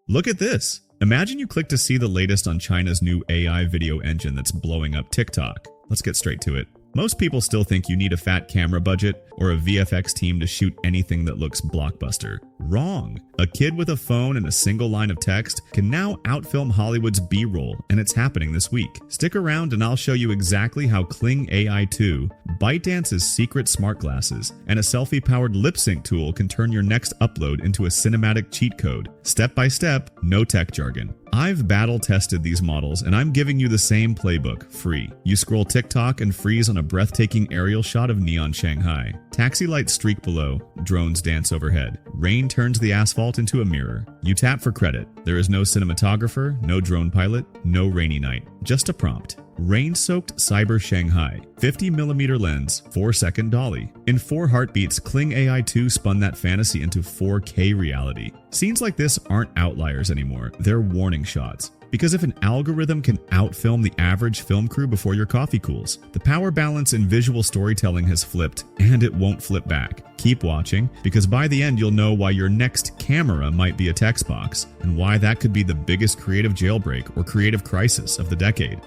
Look at this. Imagine you click to see the latest on China's new AI video engine that's blowing up TikTok. Let's get straight to it. Most people still think you need a fat camera budget or a VFX team to shoot anything that looks blockbuster. Wrong. A kid with a phone and a single line of text can now outfilm Hollywood's B-roll, and it's happening this week. Stick around and I'll show you exactly how Kling AI 2, ByteDance's secret Smartglasses, and a selfie-powered lipsync tool can turn your next upload into a cinematic cheat code. Step by step, no tech jargon. I've battle tested these models and I'm giving you the same playbook, free. You scroll TikTok and freeze on a breathtaking aerial shot of neon Shanghai. Taxi lights streak below, drones dance overhead. Rain turns the asphalt into a mirror. You tap for credit. There is no cinematographer, no drone pilot, no rainy night. Just a prompt. Rain-soaked cyber Shanghai, 50mm lens, 4-second dolly. In 4 heartbeats, Kling AI 2 spun that fantasy into 4K reality. Scenes like this aren't outliers anymore, they're warning shots. Because if an algorithm can outfilm the average film crew before your coffee cools, the power balance in visual storytelling has flipped, and it won't flip back. Keep watching, because by the end you'll know why your next camera might be a text box, and why that could be the biggest creative jailbreak or creative crisis of the decade.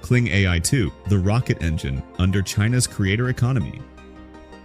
Kling AI 2, the rocket engine under China's creator economy.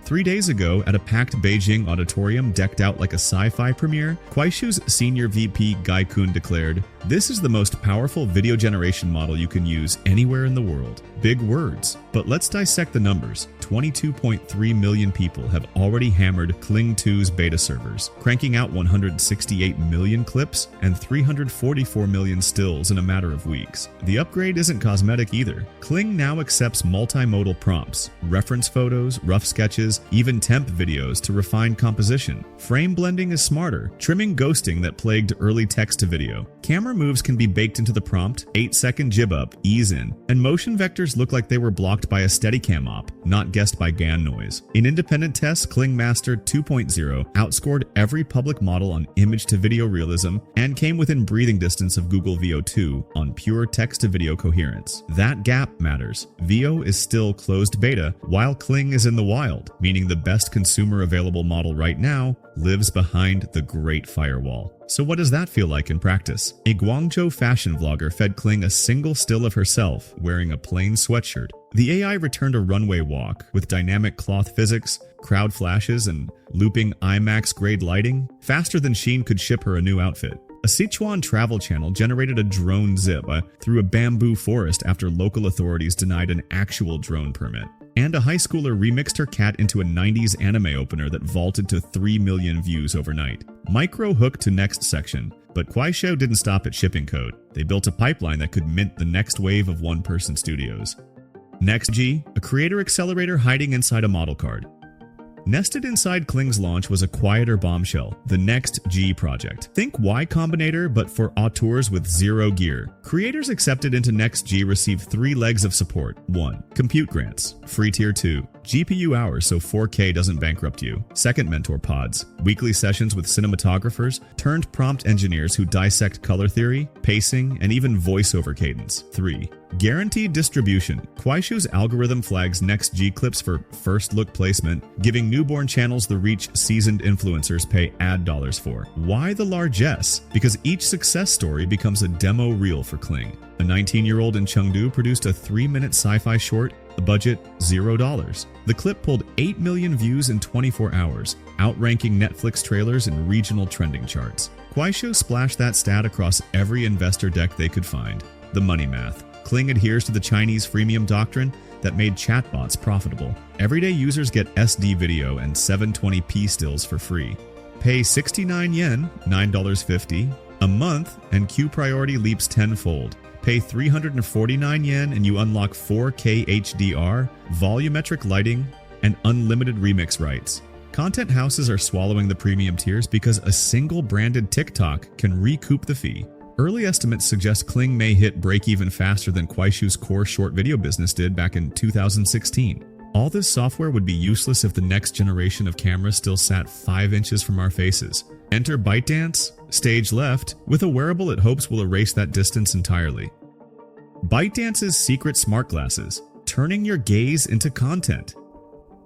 3 days ago, at a packed Beijing auditorium decked out like a sci-fi premiere, Kuaishou's senior VP Gai Kun declared, "This is the most powerful video generation model you can use anywhere in the world." Big words, but let's dissect the numbers. 22.3 million people have already hammered Kling 2's beta servers, cranking out 168 million clips and 344 million stills in a matter of weeks. The upgrade isn't cosmetic either. Kling now accepts multimodal prompts, reference photos, rough sketches, even temp videos to refine composition. Frame blending is smarter, trimming ghosting that plagued early text-to-video. Camera moves can be baked into the prompt, 8-second jib up, ease in, and motion vectors look like they were blocked by a Steadicam op, not guessed by GAN noise. In independent tests, Kling Master 2.0 outscored every public model on image-to-video realism and came within breathing distance of Google Veo 2 on pure text-to-video coherence. That gap matters. Veo is still closed beta, while Kling is in the wild, meaning the best consumer available model right now lives behind the Great Firewall. So what does that feel like in practice? A Guangzhou fashion vlogger fed Kling a single still of herself wearing a plain sweatshirt. The AI returned a runway walk with dynamic cloth physics, crowd flashes, and looping IMAX-grade lighting, faster than Shein could ship her a new outfit. A Sichuan travel channel generated a drone zip through a bamboo forest after local authorities denied an actual drone permit. And a high schooler remixed her cat into a 90s anime opener that vaulted to 3 million views overnight. Micro hook to next section, but Kuaishou didn't stop at shipping code. They built a pipeline that could mint the next wave of one-person studios. NextG, a creator accelerator hiding inside a model card. Nested inside Kling's launch was a quieter bombshell, the NextG project. Think Y Combinator, but for auteurs with zero gear. Creators accepted into NextG receive 3 legs of support. 1. Compute grants. Free tier 2. GPU hours so 4K doesn't bankrupt you. Second mentor pods. Weekly sessions with cinematographers turned prompt engineers who dissect color theory, pacing, and even voiceover cadence. 3. Guaranteed distribution. Kuaishou's algorithm flags NextG clips for first look placement, giving newborn channels the reach seasoned influencers pay ad dollars for. Why the largesse? Because each success story becomes a demo reel for Kling. A 19-year-old in Chengdu produced a 3-minute sci-fi short, the budget $0. The clip pulled 8 million views in 24 hours, outranking Netflix trailers in regional trending charts. Kuaishou splashed that stat across every investor deck they could find. The money math. Kling adheres to the Chinese freemium doctrine that made chatbots profitable. Everyday users get SD video and 720p stills for free. Pay 69 yen, $9.50, a month, and queue priority leaps tenfold. Pay 349 yen and you unlock 4K HDR, volumetric lighting, and unlimited remix rights. Content houses are swallowing the premium tiers because a single branded TikTok can recoup the fee. Early estimates suggest Kling may hit break-even faster than Kuaishou's core short video business did back in 2016. All this software would be useless if the next generation of cameras still sat 5 inches from our faces. Enter ByteDance, stage left, with a wearable it hopes will erase that distance entirely. ByteDance's secret Smartglasses, turning your gaze into content.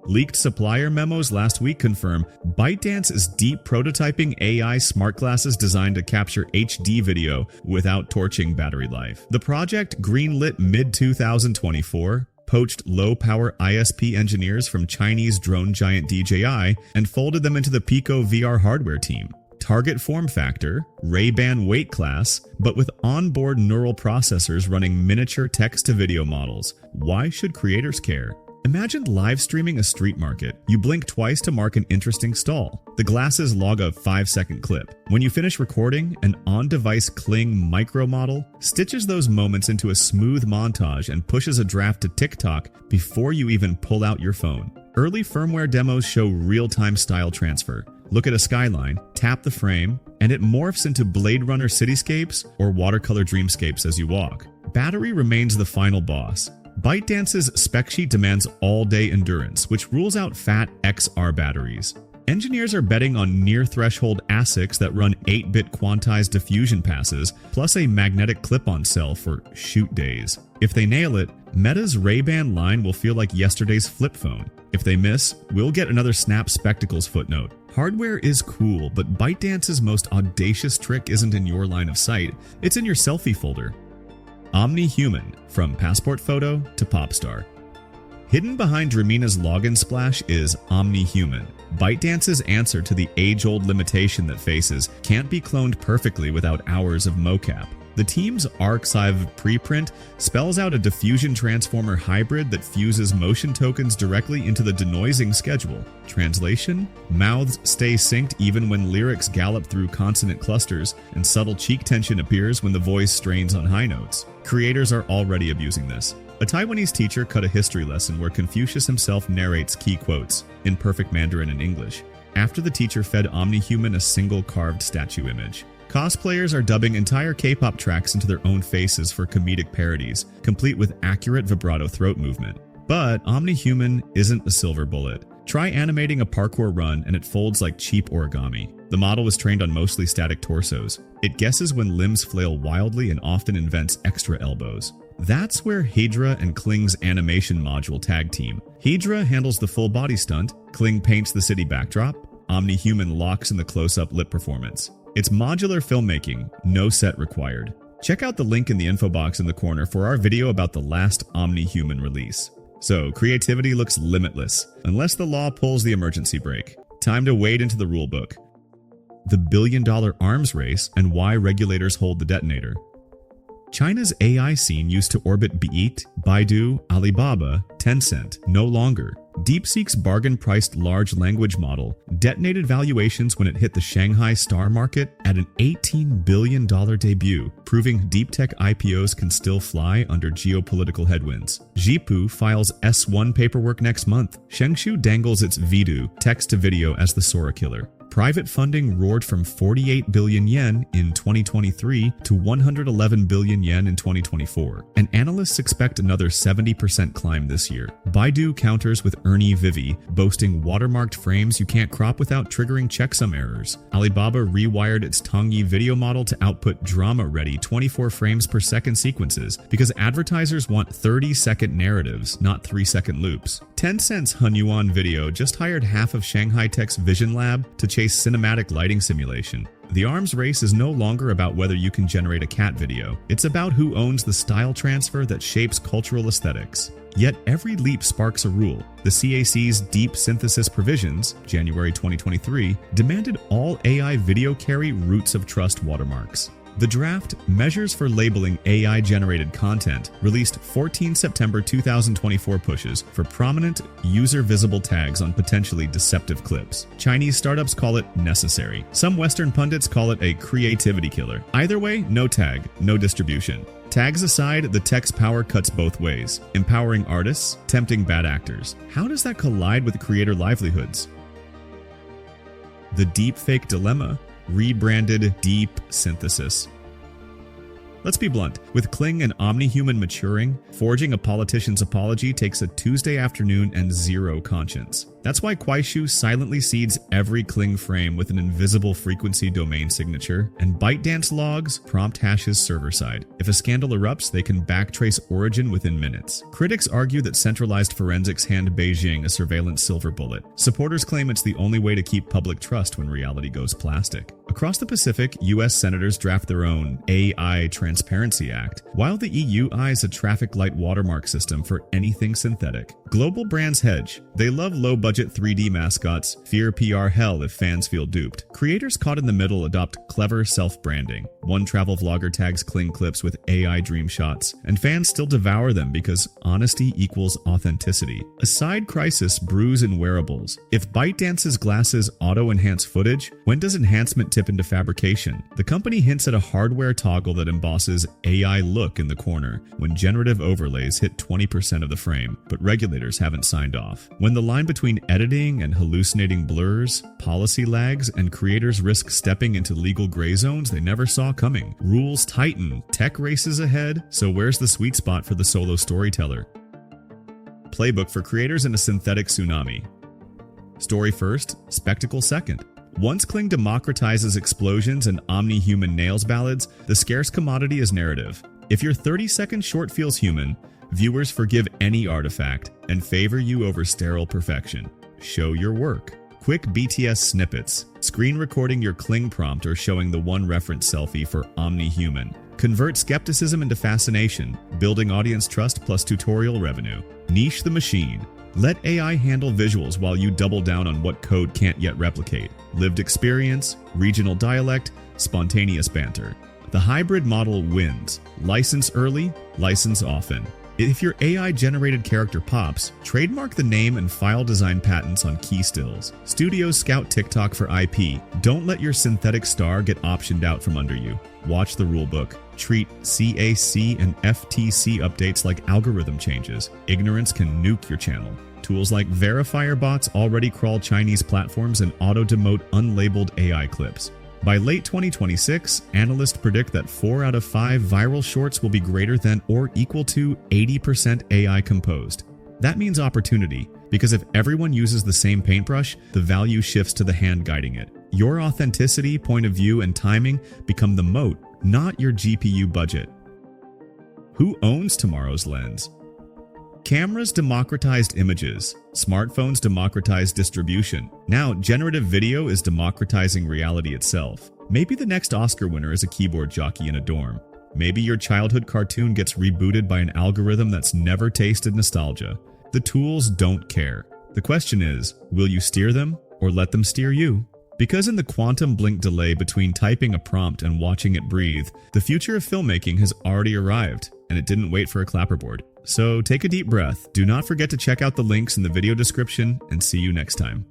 Leaked supplier memos last week confirm ByteDance is deep prototyping AI smart glasses designed to capture HD video without torching battery life. The project, greenlit mid-2024, poached low-power ISP engineers from Chinese drone giant DJI and folded them into the Pico VR hardware team. Target form factor, Ray-Ban weight class, but with onboard neural processors running miniature text-to-video models. Why should creators care? Imagine live streaming a street market. You blink twice to mark an interesting stall. The glasses log a 5-second clip. When you finish recording, an on-device Kling micro model stitches those moments into a smooth montage and pushes a draft to TikTok before you even pull out your phone. Early firmware demos show real-time style transfer. Look at a skyline, tap the frame, and it morphs into Blade Runner cityscapes or watercolor dreamscapes as you walk. Battery remains the final boss. ByteDance's spec sheet demands all-day endurance, which rules out fat XR batteries. Engineers are betting on near-threshold ASICs that run 8-bit quantized diffusion passes, plus a magnetic clip-on cell for shoot days. If they nail it, Meta's Ray-Ban line will feel like yesterday's flip phone. If they miss, we'll get another Snap Spectacles footnote. Hardware is cool, but ByteDance's most audacious trick isn't in your line of sight, it's in your selfie folder. Omni-Human, from passport photo to pop star. Hidden behind Dramina's login splash is Omni-Human, ByteDance's answer to the age-old limitation that faces can't be cloned perfectly without hours of mocap. The team's archive preprint spells out a diffusion transformer hybrid that fuses motion tokens directly into the denoising schedule. Translation? Mouths stay synced even when lyrics gallop through consonant clusters, and subtle cheek tension appears when the voice strains on high notes. Creators are already abusing this. A Taiwanese teacher cut a history lesson where Confucius himself narrates key quotes, in perfect Mandarin and English, after the teacher fed Omni-Human a single carved statue image. Cosplayers are dubbing entire K-pop tracks into their own faces for comedic parodies, complete with accurate vibrato throat movement. But Omni-Human isn't a silver bullet. Try animating a parkour run and it folds like cheap origami. The model was trained on mostly static torsos. It guesses when limbs flail wildly and often invents extra elbows. That's where Hydra and Kling's animation module tag team. Hydra handles the full body stunt, Kling paints the city backdrop, Omni-Human locks in the close-up lip performance. It's modular filmmaking, no set required. Check out the link in the info box in the corner for our video about the last Omni-Human release. So, creativity looks limitless, unless the law pulls the emergency brake. Time to wade into the rulebook. The billion-dollar arms race and why regulators hold the detonator. China's AI scene used to orbit Byte, Baidu, Alibaba, Tencent, no longer. DeepSeek's bargain-priced large language model detonated valuations when it hit the Shanghai star market at an $18 billion debut, proving deep tech IPOs can still fly under geopolitical headwinds. Zhipu files S1 paperwork next month. Shengshu dangles its Vidu, text-to-video, as the Sora killer. Private funding roared from 48 billion yen in 2023 to 111 billion yen in 2024, and analysts expect another 70% climb this year. Baidu counters with Ernie Vivi, boasting watermarked frames you can't crop without triggering checksum errors. Alibaba rewired its Tongyi video model to output drama-ready 24 frames per second sequences because advertisers want 30-second narratives, not 3-second loops. Tencent's Hunyuan Video just hired half of Shanghai Tech's Vision Lab to chase cinematic lighting simulation. The arms race is no longer about whether you can generate a cat video. It's about who owns the style transfer that shapes cultural aesthetics. Yet every leap sparks a rule. The CAC's deep synthesis provisions, January 2023, demanded all AI video carry roots of trust watermarks. The draft Measures for Labeling AI-Generated Content, released 14 September 2024, pushes for prominent, user-visible tags on potentially deceptive clips. Chinese startups call it necessary. Some Western pundits call it a creativity killer. Either way, no tag, no distribution. Tags aside, the tech's power cuts both ways, empowering artists, tempting bad actors. How does that collide with creator livelihoods? The DeepFake dilemma, rebranded Deep Synthesis. Let's be blunt. With Kling and Omni-Human maturing, forging a politician's apology takes a Tuesday afternoon and zero conscience. That's why Kuaishou silently seeds every Kling frame with an invisible frequency domain signature, and ByteDance logs prompt hashes server-side. If a scandal erupts, they can backtrace origin within minutes. Critics argue that centralized forensics hand Beijing a surveillance silver bullet. Supporters claim it's the only way to keep public trust when reality goes plastic. Across the Pacific, US senators draft their own AI Transparency Act, while the EU eyes a traffic light watermark system for anything synthetic. Global brands hedge. They love low-budget 3D mascots, fear PR hell if fans feel duped. Creators caught in the middle adopt clever self-branding. One travel vlogger tags Kling clips with AI dream shots, and fans still devour them because honesty equals authenticity. A side crisis brews in wearables. If ByteDance's glasses auto-enhance footage, when does enhancement tip into fabrication? The company hints at a hardware toggle that embosses AI look in the corner when generative overlays hit 20% of the frame, but regulators haven't signed off. When the line between editing and hallucinating blurs, policy lags, and creators risk stepping into legal gray zones they never saw coming. Rules tighten, tech races ahead, so where's the sweet spot for the solo storyteller? Playbook for creators in a synthetic tsunami. Story first, spectacle second. Once Kling democratizes explosions and omni-human nails ballads, the scarce commodity is narrative. If your 30-second short feels human, viewers forgive any artifact and favor you over sterile perfection. Show your work. Quick BTS snippets, screen recording your Kling prompt or showing the one reference selfie for omni-human. Convert skepticism into fascination, building audience trust plus tutorial revenue. Niche the machine. Let AI handle visuals while you double down on what code can't yet replicate. Lived experience, regional dialect, spontaneous banter. The hybrid model wins. License early, license often. If your AI-generated character pops, trademark the name and file design patents on key stills. Studios scout TikTok for IP. Don't let your synthetic star get optioned out from under you. Watch the rulebook. Treat CAC and FTC updates like algorithm changes. Ignorance can nuke your channel. Tools like verifier bots already crawl Chinese platforms and auto-demote unlabeled AI clips. By late 2026, analysts predict that 4 out of 5 viral shorts will be greater than or equal to 80% AI composed. That means opportunity, because if everyone uses the same paintbrush, the value shifts to the hand guiding it. Your authenticity, point of view, and timing become the moat, not your GPU budget. Who owns tomorrow's lens? Cameras democratized images. Smartphones democratized distribution. Now, generative video is democratizing reality itself. Maybe the next Oscar winner is a keyboard jockey in a dorm. Maybe your childhood cartoon gets rebooted by an algorithm that's never tasted nostalgia. The tools don't care. The question is, will you steer them or let them steer you? Because in the quantum blink delay between typing a prompt and watching it breathe, the future of filmmaking has already arrived, and it didn't wait for a clapperboard. So take a deep breath, do not forget to check out the links in the video description, and see you next time.